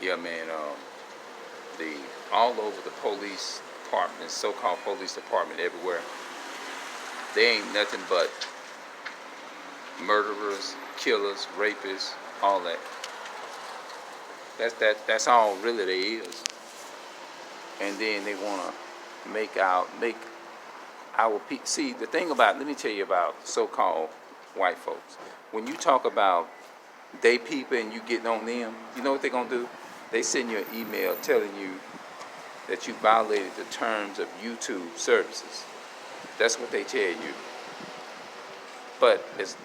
Yeah, man. The all over the police department, so-called police department, everywhere, they ain't nothing but murderers, killers, rapists, all that. That's all really they is. And then they wanna make our people. See, the thing about, let me tell you about so-called white folks. When you talk about they people and you getting on them, you know what they're gonna do? They send you an email telling you that you violated the terms of YouTube services. That's what they tell you. But it's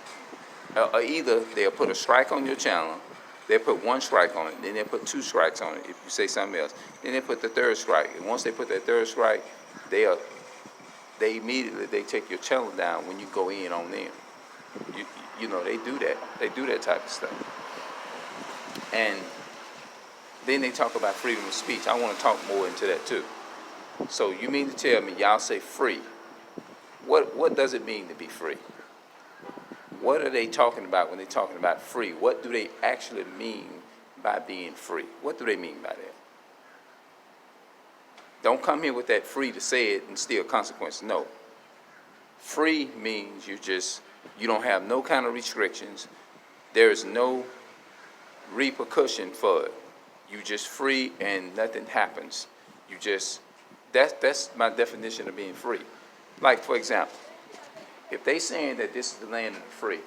either they'll put a strike on your channel, they'll put one strike on it, then they'll put two strikes on it if you say something else. Then they put the third strike. And once they put that third strike, they immediately they take your channel down when you go in on them. You, you know, they do that. They do that type of stuff. And then they talk about freedom of speech. I want to talk more into that too. So you mean to tell me y'all say free? What does it mean to be free? What are they talking about when they're talking about free? What do they actually mean by being free? What do they mean by that? Don't come here with that free to say it and still consequences. No. Free means you don't have no kind of restrictions. There is no repercussion for it. You just free and nothing happens. That's my definition of being free. Like, for example, if they saying that this is the land of the free,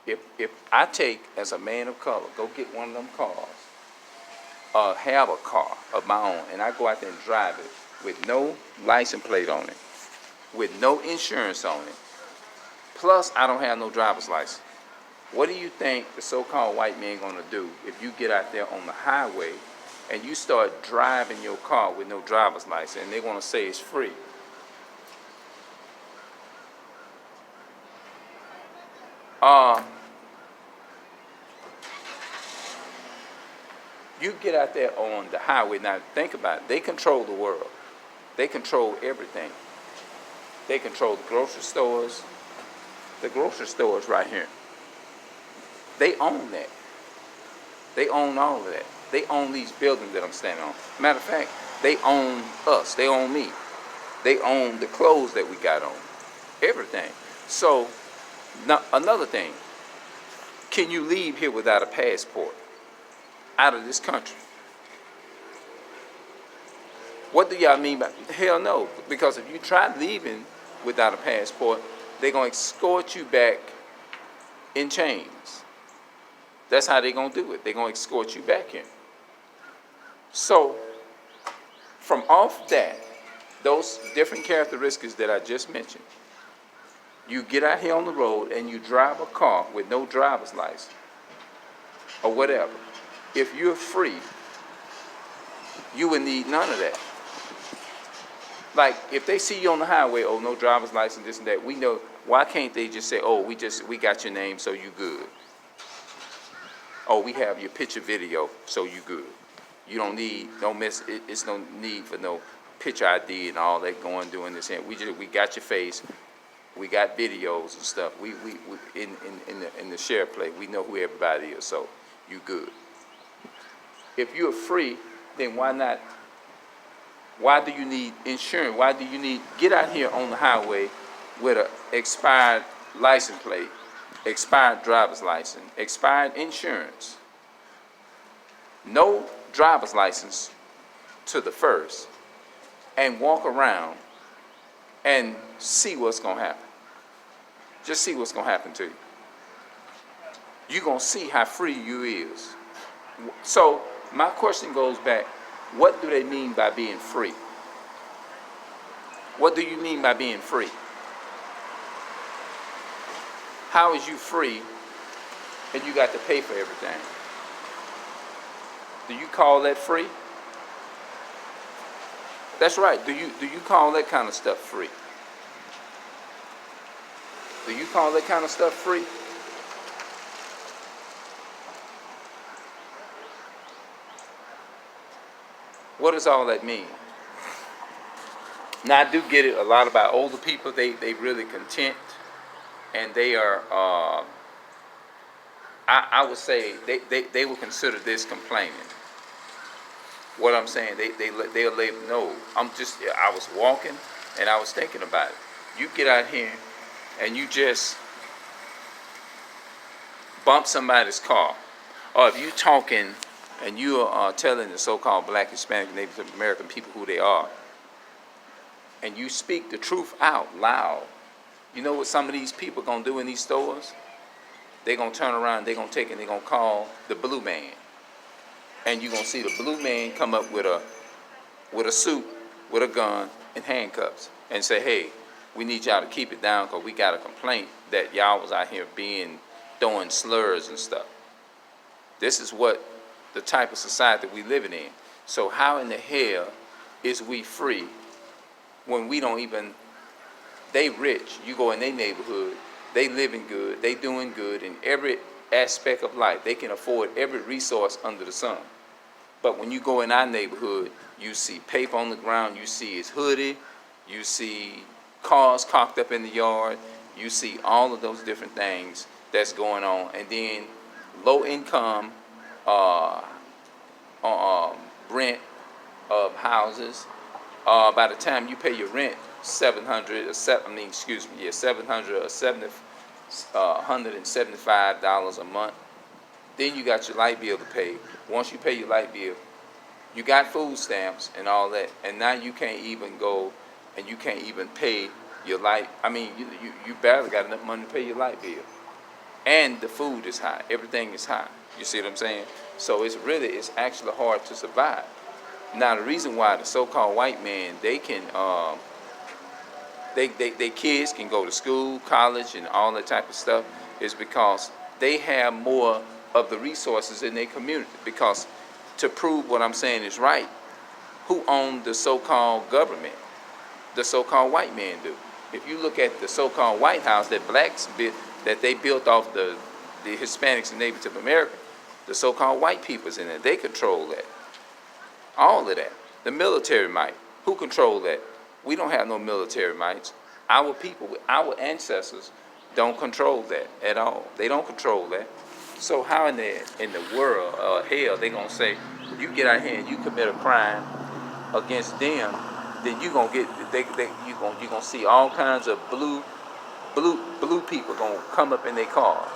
if I take, as a man of color, go get one of them cars, have a car of my own, and I go out there and drive it with no license plate on it, with no insurance on it, plus I don't have no driver's license, what do you think the so-called white man gonna do if you get out there on the highway and you start driving your car with no driver's license and they wanna say it's free? You get out there on the highway, now think about it, they control the world. They control everything. They control the grocery stores. The grocery stores right here. They own that. They own all of that. They own these buildings that I'm standing on. Matter of fact, they own us. They own me. They own the clothes that we got on. Everything. So, now, another thing. Can you leave here without a passport? Out of this country? What do y'all mean by, hell no. Because if you try leaving without a passport, they're going to escort you back in chains. That's how they're going to do it. They're going to escort you back in. So, from off that, those different characteristics that I just mentioned, you get out here on the road and you drive a car with no driver's license or whatever. If you're free, you would need none of that. Like, if they see you on the highway, oh, no driver's license, this and that, we know, why can't they just say, oh, we got your name, so you good. Oh, we have your picture video, so you good. You don't need, it's no need for no picture ID and all that going, doing this and we got your face, we got videos and stuff. We in the share play, we know who everybody is, so you good. If you're free, then why not? Why do you need insurance? Why do you need, get out here on the highway with an expired license plate, expired driver's license, expired insurance, no driver's license to the first, and walk around and see what's gonna happen. Just see what's gonna happen to you. You're gonna see how free you is. So my question goes back, what do they mean by being free? What do you mean by being free? How is you free and you got to pay for everything? Do you call that free? That's right. Do you call that kind of stuff free? Do you call that kind of stuff free? What does all that mean? Now, I do get it a lot about older people. They really content, and they are I would say they would consider this complaining. What I'm saying, they'll label, no, I was walking and I was thinking about it. You get out here and you just bump somebody's car, or if you talking and you are telling the so-called Black, Hispanic, Native American people who they are, and you speak the truth out loud, you know what some of these people gonna do in these stores? They're gonna turn around, they're gonna take and they're gonna call the blue man. And you're gonna see the blue man come up with a suit, with a gun, and handcuffs, and say, hey, we need y'all to keep it down because we got a complaint that y'all was out here throwing slurs and stuff. This is what the type of society we living in. So how in the hell is we free when we don't even, they rich, you go in their neighborhood, they living good, they doing good in every aspect of life. They can afford every resource under the sun. But when you go in our neighborhood, you see paper on the ground, you see his hoodie, you see cars cocked up in the yard, you see all of those different things that's going on. And then low income rent of houses. By the time you pay your rent, $700 or $175 a month. Then you got your light bill to pay. Once you pay your light bill, you got food stamps and all that, and now you can't even go and you can't even pay your light. I mean, you barely got enough money to pay your light bill. And the food is high. Everything is high. You see what I'm saying? So it's actually hard to survive. Now, the reason why the so-called white man, they can, they kids can go to school, college, and all that type of stuff is because they have more of the resources in their community. Because to prove what I'm saying is right, who owned the so-called government? The so-called white man do. If you look at the so-called White House that blacks built, that they built off the Hispanics and Native American, the so-called white people's in it. They control that. All of that. The military might. Who control that? We don't have no military mights. Our people, our ancestors don't control that at all. They don't control that. So how in the world, hell, they gonna say, you get out here and you commit a crime against them, then you gonna get, you gonna see all kinds of blue people gonna come up in their cars.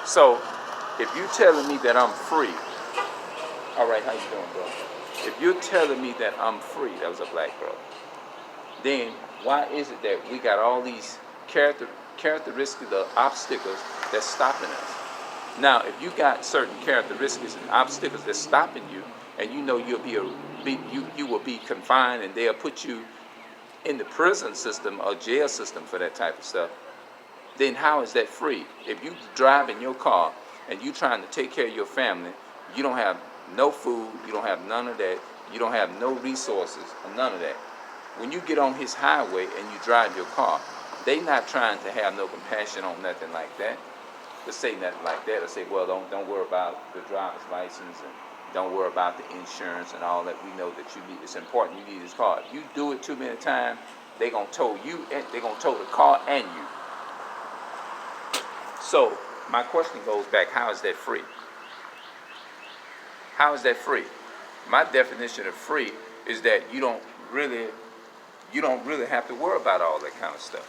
So if you telling me that I'm free, all right, how you doing, bro? If you're telling me that I'm free, that was a black brother, then why is it that we got all these characteristics, the obstacles that's stopping us? Now, if you got certain characteristics and obstacles that's stopping you, and you know you will be confined, and they'll put you in the prison system or jail system for that type of stuff, then how is that free? If you drive in your car and you trying to take care of your family, you don't have no food, you don't have none of that, you don't have no resources, or none of that. When you get on his highway and you drive your car, they not trying to have no compassion on nothing like that. To say nothing like that, or say, well, don't worry about the driver's license and don't worry about the insurance and all that. We know that you need. It's important. You need this car. If you do it too many times, they gonna tow you. They gonna tow the car and you. So my question goes back: how is that free? How is that free? My definition of free is that you don't really have to worry about all that kind of stuff.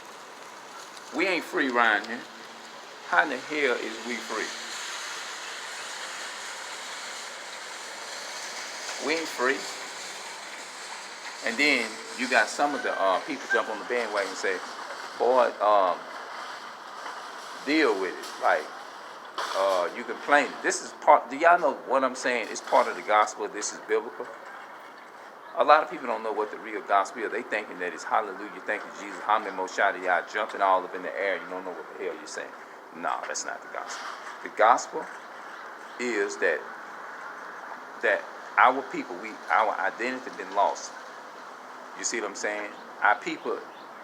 We ain't free around here. How in the hell is we free? We ain't free. And then you got some of the people jump on the bandwagon and say, boy, deal with it. Like, you complain. This is part, do y'all know what I'm saying? It's part of the gospel. This is biblical. A lot of people don't know what the real gospel is. They thinking that it's hallelujah, thank you, Jesus, Hamid Moshadiyah, jumping all up in the air. You don't know what the hell you're saying. No, that's not the gospel. The gospel is that our people, our identity been lost. You see what I'm saying? Our people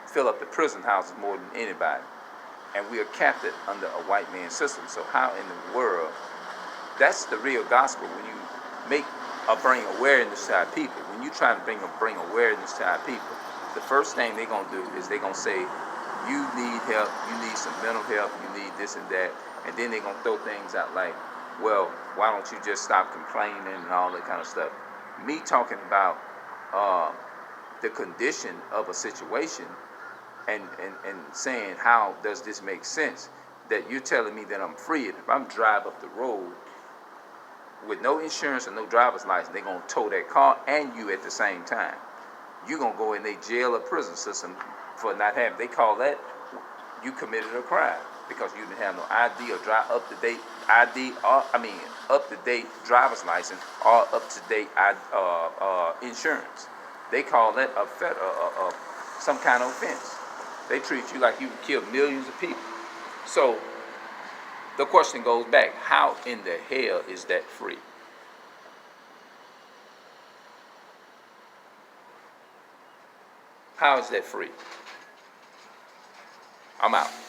fill up the prison houses more than anybody. And we are captured under a white man's system. So how in the world, that's the real gospel. When you make or bring awareness to our people, when you try to bring awareness to our people, the first thing they're going to do is they're going to say, you need help, you need some mental help, you need this and that, and then they're gonna throw things out like, well, why don't you just stop complaining and all that kind of stuff. Me talking about uh, the condition of a situation and saying how does this make sense, that you're telling me that I'm free, and if I'm drive up the road with no insurance and no driver's license, they're gonna tow that car and you at the same time. You're gonna go in their jail or prison system for not having, they call that you committed a crime because you didn't have no ID or drive up to date ID, or up to date driver's license or up to date insurance. They call that a some kind of offense. They treat you like you killed millions of people. So the question goes back: how in the hell is that free? How is that free? I'm out.